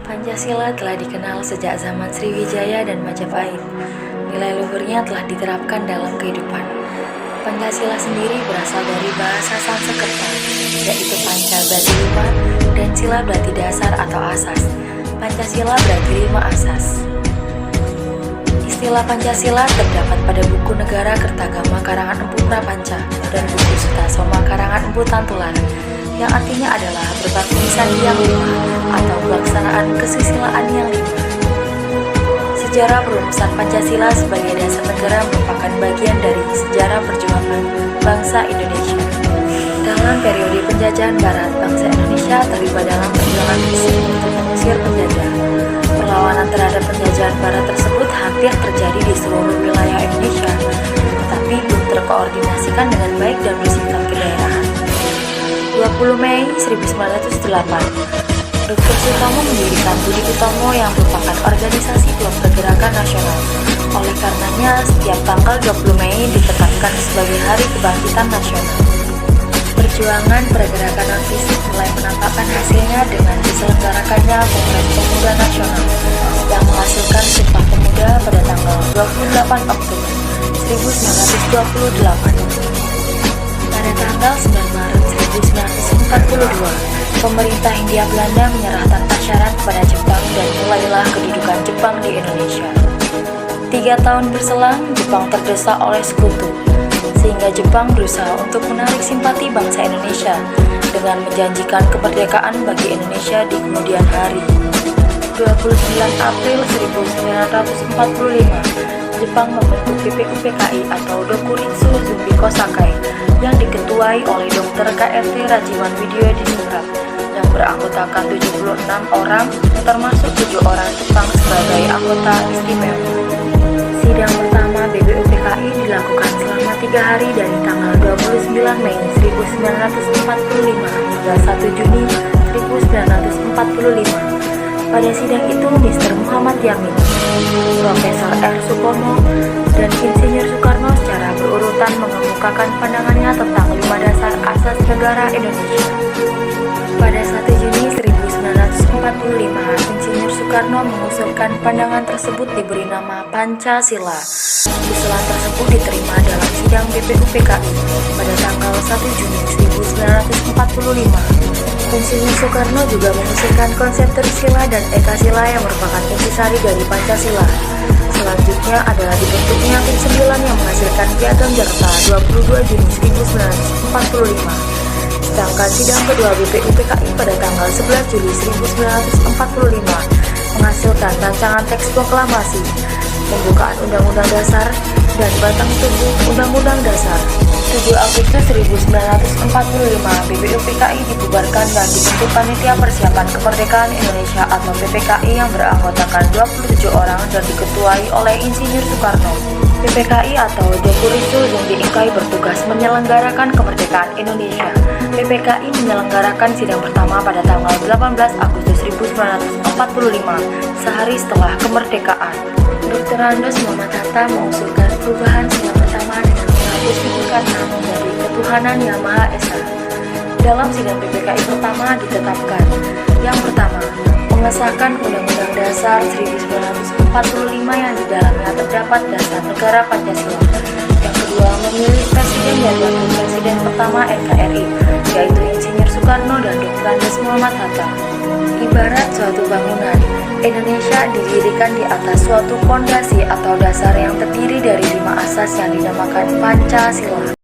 Pancasila telah dikenal sejak zaman Sriwijaya dan Majapahit. Nilai luhurnya telah diterapkan dalam kehidupan. Pancasila sendiri berasal dari bahasa Sanskerta, yaitu panca berarti lima dan sila berarti dasar atau asas. Pancasila berarti 5 asas. Istilah Pancasila terdapat pada buku Negara Kertagama karangan Empu Prapanca dan buku Sutasoma karangan Empu Tantular, yang artinya adalah berbakti sandi yang 5 atau pelaksanaan kesusilaan yang 5. Sejarah perumusan Pancasila sebagai dasar negara merupakan bagian dari sejarah perjuangan bangsa Indonesia. Dalam periode penjajahan Barat, bangsa Indonesia terlibat dalam perjuangan fisik untuk mengusir penjajah. Perlawanan terhadap penjajahan Barat tersebut hampir terjadi di seluruh wilayah Indonesia, tetapi belum terkoordinasikan dengan baik dan bersifat kedaerahan. 20 Mei 1908, Dr. Sutomo mendirikan Budi Utomo yang merupakan organisasi blok pergerakan nasional. Oleh karenanya, setiap tanggal 20 Mei ditetapkan sebagai Hari Kebangkitan Nasional. Perjuangan pergerakan non-fisik mulai menampakkan hasilnya dengan diselenggarakannya Kongres Pemuda Nasional yang menghasilkan Sumpah Pemuda pada tanggal 28 Oktober 1928. Pada tanggal 9 Maret 1942, pemerintah Hindia Belanda menyerah tanpa syarat kepada Jepang dan mulailah kedudukan Jepang di Indonesia. 3 tahun berselang, Jepang terdesak oleh sekutu, sehingga Jepang berusaha untuk menarik simpati bangsa Indonesia dengan menjanjikan kemerdekaan bagi Indonesia di kemudian hari. 29 April 1945, Jepang membentuk BPUPKI atau Dokuritsu Zumbi Kosakai yang diketuai oleh Dr. KRT Rajiman Widyodiningrat yang beranggotakan 76 orang, termasuk 7 orang Jepang sebagai anggota istimewa. Sidang pertama BPUPKI dilakukan selama 3 hari dari tanggal 29 Mei 1945 hingga 1 Juni 1945. Pada sidang itu, Mr. Muhammad Yamin, Profesor R. Supomo, dan Insinyur Soekarno secara berurutan mengemukakan pandangannya tentang 5 dasar asas negara Indonesia. Pada 1 Juni 1945, Insinyur Soekarno mengusulkan pandangan tersebut diberi nama Pancasila. Usulan tersebut diterima dalam sidang BPUPKI pada tanggal 1 Juni 1945. Insinyur Soekarno juga mengusulkan konsep Trisila dan Ekasila yang merupakan intisari dari Pancasila. Selanjutnya adalah dibentuknya Tim 9 yang menghasilkan Piagam Jakarta 22 Juni 1945. Sedangkan sidang kedua BPUPKI pada tanggal 11 Juli 1945 menghasilkan rancangan teks proklamasi, pembukaan Undang-Undang Dasar, dan batang tubuh Undang-Undang Dasar. 7 Agustus 1945, BPUPKI dibubarkan dan dibentuk Panitia Persiapan Kemerdekaan Indonesia atau PPKI yang beranggotakan 27 orang dan diketuai oleh Insinyur Soekarno. PPKI atau Dokuritsu Zumbi Inkai bertugas menyelenggarakan kemerdekaan Indonesia. PPKI menyelenggarakan sidang pertama pada tanggal 18 Agustus 1945, sehari setelah kemerdekaan. Dr. Andos Muhammad Hatta mengusulkan perubahan sidang pertama dengan menghapuskan menjadi ketuhanan Yang Maha Esa. Dalam sidang PPKI pertama ditetapkan: yang pertama, mengesahkan Undang-Undang Dasar 1945 yang di dalamnya terdapat dasar negara Pancasila. Yang kedua, memilih presiden dan wakil presiden pertama NKRI, yaitu Insinyur Soekarno dan Dr. Andos Muhammad Hatta. Ibarat suatu bangunan, Indonesia didirikan di atas suatu fondasi atau dasar yang terdiri dari 5 asas yang dinamakan Pancasila.